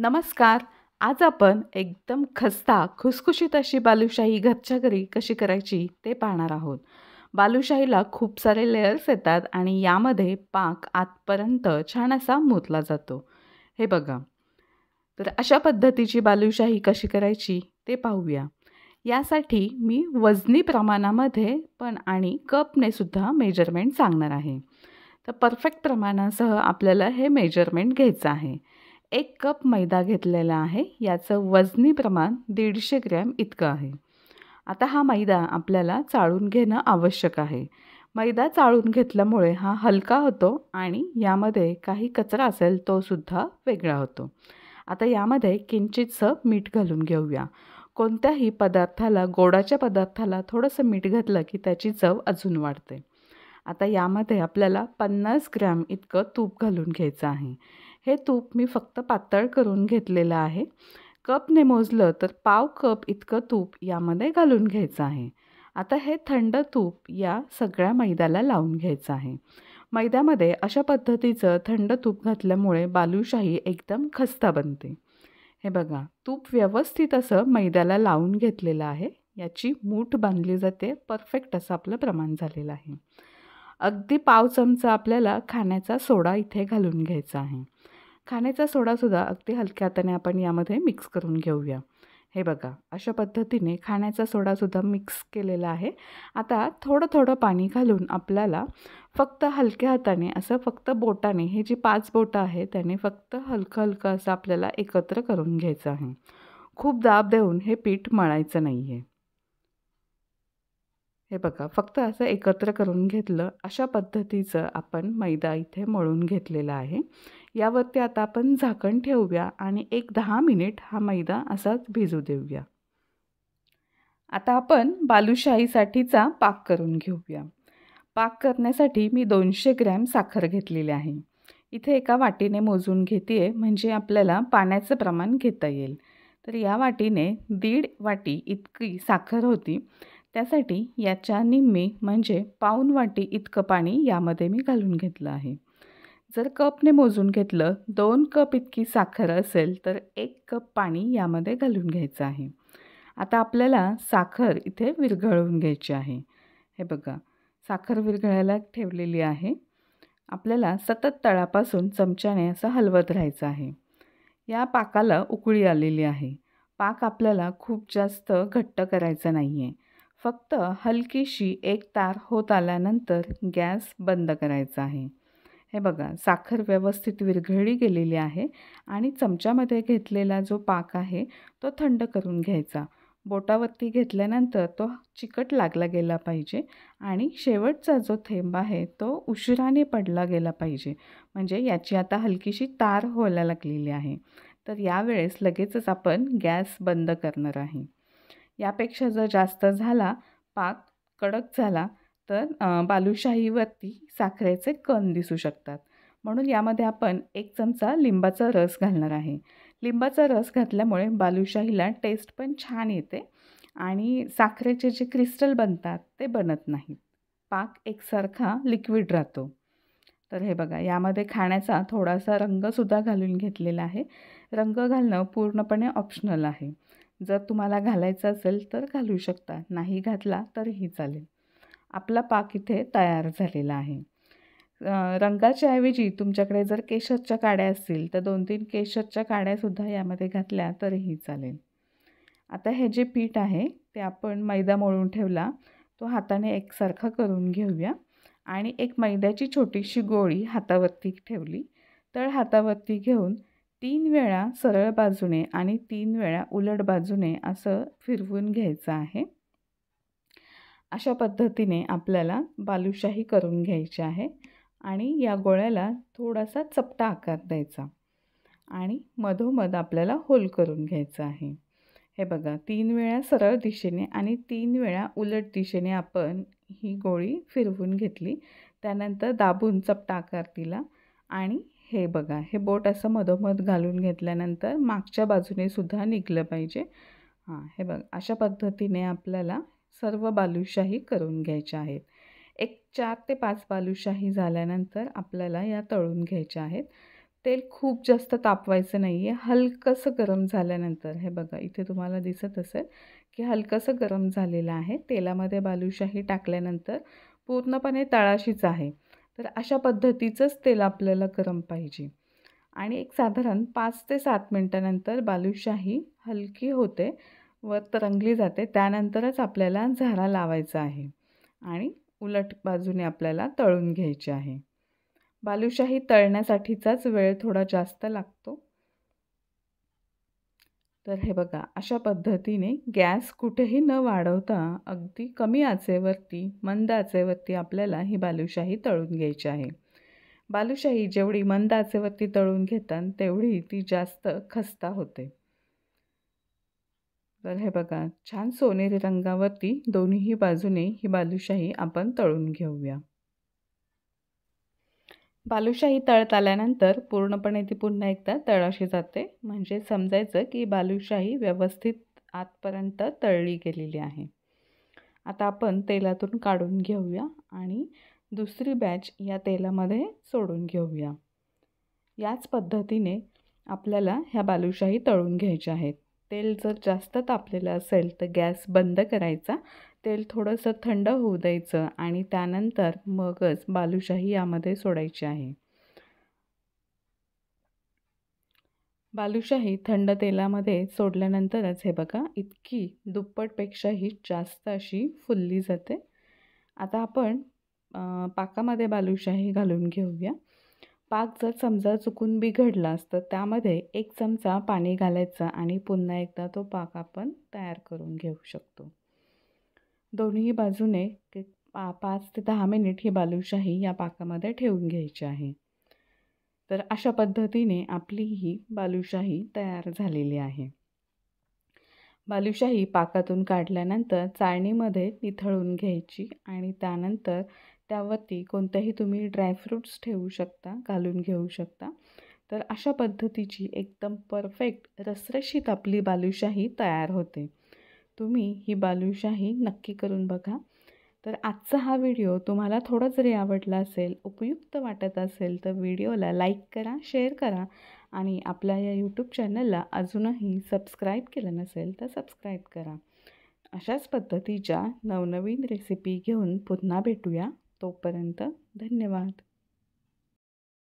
नमस्कार. आज आपण एकदम खस्ता, खुसखुशीत अशी बालुशाही घरच्या घरी कशी करायची ते पाहणार आहोत. बालुशाहीला खूप सारे लेयर्स येतात आणि यामध्ये पाक आतपर्यंत छान असा मुरला जातो. हे बघा. तर अशा पद्धतीची बालुशाही कशी करायची ते पाहूया. यासाठी मी वजनी प्रमाणामध्ये पण आणि कपने सुद्धा मेजरमेंट सांगणार आहे. तर परफेक्ट प्रमाणासह आपल्याला हे मेजरमेंट घ्यायचं आहे. 1 कप मैदा घेतलेला आहे. याचं वजनी प्रमाण 150 ग्रॅम इतकं आहे. आता हा मैदा आपल्याला चाळून घेणं आवश्यक आहे. मैदा चाळून घेतल्यामुळे हा हलका होतो आणि यामध्ये काही कचरा असेल तो सुद्धा वेगळा होतो. आता यामध्ये किंचितसं मीठ घालून घेऊया. कोणत्याही पदार्थाला, गोडाच्या पदार्थाला थोडंसं मीठ घातलं की त्याची चव अजून वाढते. आता यामध्ये आपल्याला 50 ग्रॅम इतकं तूप घालून घ्यायचं आहे. हे तूप मी फक्त पातळ करून घेतलेलं आहे. कपने मोजलं तर पाव कप इतकं तूप यामध्ये घालून घ्यायचं आहे. आता हे थंड तूप या सगळ्या मैद्याला लावून घ्यायचं आहे. मैद्यामध्ये अशा पद्धतीचं थंड तूप घातल्यामुळे बालुशाही एकदम खस्ता बनते. हे बघा, तूप व्यवस्थित असं मैद्याला लावून घेतलेलं आहे. याची मूठ बांधली जाते. परफेक्ट असं आपलं प्रमाण झालेलं आहे. अगदी पाव चमचा आपल्याला खाण्याचा सोडा इथे घालून घ्यायचा आहे. खाण्याचा सोडासुद्धा अगदी हलक्या हाताने आपण यामध्ये मिक्स करून घेऊया. हे बघा, अशा पद्धतीने खाण्याचा सोडासुद्धा मिक्स केलेला आहे. आता थोडं थोडं पाणी घालून आपल्याला फक्त हलक्या हाताने असं फक्त बोटाने, हे जी 5 बोटं आहे त्याने फक्त हलकं हलकं असं आपल्याला एकत्र करून घ्यायचं आहे. खूप दाब देऊन हे पीठ मळायचं नाही आहे. हे बघा, फक्त असं एकत्र करून घेतलं. अशा पद्धतीचं आपण मैदा इथे मळून घेतलेला आहे. यावरती आता आपण झाकण ठेवूया आणि 10 मिनिट हा मैदा असाच भिजू देऊया. आता आपण बालुशाहीसाठीचा पाक करून घेऊया. पाक करण्यासाठी मी 200 ग्रॅम साखर घेतलेली आहे. इथे एका वाटीने मोजून घेते म्हणजे आपल्याला पाण्याचं प्रमाण घेता येईल. तर या वाटीने 1.5 वाटी इतकी साखर होती. त्यासाठी याच्या निम्मी म्हणजे पाऊण वाटी इतकं पाणी यामध्ये मी घालून घेतलं आहे. जर कपने मोजून घेतलं, 2 कप इतकी साखर असेल तर 1 कप पाणी यामध्ये घालून घ्यायचं आहे. आता आपल्याला साखर इथे विरघळवून घ्यायची आहे. हे बघा, साखर विरघळायला ठेवलेली आहे. आपल्याला सतत तळापासून चमच्याने असं हलवत राहायचं आहे. या पाकाला उकळी आलेली आहे. पाक आपल्याला खूप जास्त घट्ट करायचा नाही आहे. फक्त हलकीशी एक तार होत आल्यानंतर गॅस बंद करायचा आहे. हे बघा, साखर व्यवस्थित विरघळली गेलेली आहे आणि चमच्यामध्ये घेतलेला जो पाक आहे तो थंड करून घ्यायचा. बोटावरती घेतल्यानंतर तो चिकट लागला गेला पाहिजे आणि शेवटचा जो थेंब आहे तो उशिराने पडला गेला पाहिजे. म्हणजे याची आता हलकीशी तार व्हायला लागलेली आहे. तर यावेळेस लगेचच आपण गॅस बंद करणार आहे. यापेक्षा जर जास्त झाला, पाक कडक झाला तर बालुशाहीवरती साखरेचे कण दिसू शकतात. म्हणून यामध्ये आपण 1 चमचा लिंबाचा रस घालणार आहे. लिंबाचा रस घातल्यामुळे बालुशाहीला टेस्ट पण छान येते आणि साखरेचे जे क्रिस्टल बनतात ते बनत नाहीत. पाक एकसारखा लिक्विड राहतो. तर हे बघा, यामध्ये खाण्याचा थोडासा रंगसुद्धा घालून घेतलेला आहे. रंग घालणं पूर्णपणे ऑप्शनल आहे. जर तुम्हाला घालायचा असेल तर घालू शकता, नाही घातला तरीही चालेल. आपला पाक इथे तयार झालेला आहे. रंगाच्या ऐवजी तुमच्याकडे जर केशरच्या काड्या असतील तर 2-3 केशरच्या काड्यासुद्धा यामध्ये घातल्या तरीही चालेल. आता हे जे पीठ आहे ते आपण मैदा मळून ठेवला तो हाताने एकसारखा करून घेऊया आणि एक मैद्याची छोटीशी गोळी हातावरती ठेवली. तळ हातावरती घेऊन 3 वेळा सरळ बाजूने आणि 3 वेळा उलट बाजूने असं फिरवून घ्यायचं आहे. अशा पद्धतीने आपल्याला बालुशाही करून घ्यायची आहे आणि या गोळ्याला थोडासा चपटा आकार द्यायचा आणि मधोमध आपल्याला होल करून घ्यायचं आहे. हे बघा, 3 वेळा सरळ दिशेने आणि 3 वेळा उलट दिशेने आपण ही गोळी फिरवून घेतली. त्यानंतर दाबून चपटा आकार दिला आणि हे बघा, हे बोट असं मधोमध घालून घेतल्यानंतर मागच्या बाजूने सुद्धा निघलं पाहिजे. हे बघा, अशा पद्धतीने आपल्याला सर्व बालुशाही करून घ्यायच्या आहेत. एक 4 ते 5 बालुशाही झाल्यानंतर आपल्याला या तळून घ्यायच्या आहेत. तेल खूप जास्त तापवायचं नाही आहे. हलकंसं गरम झाल्यानंतर हे बघा इथे तुम्हाला दिसत असेल की हलकंसं गरम झालेलं आहे. तेलामध्ये बालुशाही टाकल्यानंतर पूर्णपणे तळाशीच आहे. तर अशा पद्धतीचंच तेल आपल्याला गरम पाहिजे. आणि एक साधारण 5 ते 7 मिनिटानंतर बालुशाही हलकी होते व तरंगली जाते. त्यानंतरच आपल्याला झारा लावायचा आहे आणि उलट बाजूने आपल्याला तळून घ्यायची आहे. बालुशाही तळण्यासाठीचाच वेळ थोडा जास्त लागतो. तर हे बघा अशा पद्धतीने गॅस कुठेही न वाढवता अगदी कमी आचेवरती, मंद आचेवरती आपल्याला ही बालुशाही तळून घ्यायची आहे. बालुशाही जेवढी मंद आचेवरती तळून घेतात तेवढी ती जास्त खस्ता होते. तर हे बघा छान सोनेरी रंगावरती दोन्हीही बाजूने ही बालुशाही आपण तळून घेऊया. बालुशाही तळत आल्यानंतर पूर्णपणे ती पुन्हा एकदा तळाशी जाते. म्हणजे समजायचं की बालुशाही व्यवस्थित आतपर्यंत तळली गेलेली आहे. आता आपण तेलातून काढून घेऊया आणि दुसरी बॅच या तेलामध्ये सोडून घेऊया. याच पद्धतीने आपल्याला ह्या बालुशाही तळून घ्यायच्या आहेत. तेल जर जास्त तापलेलं असेल तर गॅस बंद करायचा. तेल थोडंसं थंड होऊ द्यायचं आणि त्यानंतर मगच बालुशाही यामध्ये सोडायची आहे. बालुशाही थंड तेलामध्ये सोडल्यानंतरच हे बघा इतकी दुप्पटपेक्षाही जास्त अशी फुलली जाते. आता आपण पाकामध्ये बालुशाही घालून घेऊया. पाक जर समजा चुकून बिघडला असतं त्यामध्ये 1 चमचा पाणी घालायचं आणि पुन्हा एकदा तो पाक आपण तयार करून घेऊ शकतो. दोन्ही बाजूने 5 ते 10 मिनिट ही बालुशाही या पाकामध्ये ठेवून घ्यायची आहे. तर अशा पद्धतीने आपली ही बालुशाही तयार झालेली आहे. बालुशाही पाकातून काढल्यानंतर चाळणीमध्ये निथळून घ्यायची आणि त्यानंतर त्यावरती कोणतेही तुम्ही ड्रायफ्रूट्स ठेवू शकता, घालून घेऊ शकता. तर अशा पद्धतीची एकदम परफेक्ट रसरशीत आपली बालुशाही तयार होते. तुम्ही ही बालुशाही नक्की करून बघा. तर आजचा हा व्हिडिओ तुम्हाला थोडा जरी आवडला असेल, उपयुक्त वाटत असेल तर व्हिडिओला लाईक करा, शेअर करा आणि आपल्या या यूट्यूब चॅनलला अजूनही सबस्क्राईब केलं नसेल तर सबस्क्राईब करा. अशाच पद्धतीच्या नवनवीन रेसिपी घेऊन पुन्हा भेटूया. तोपर्यंत धन्यवाद.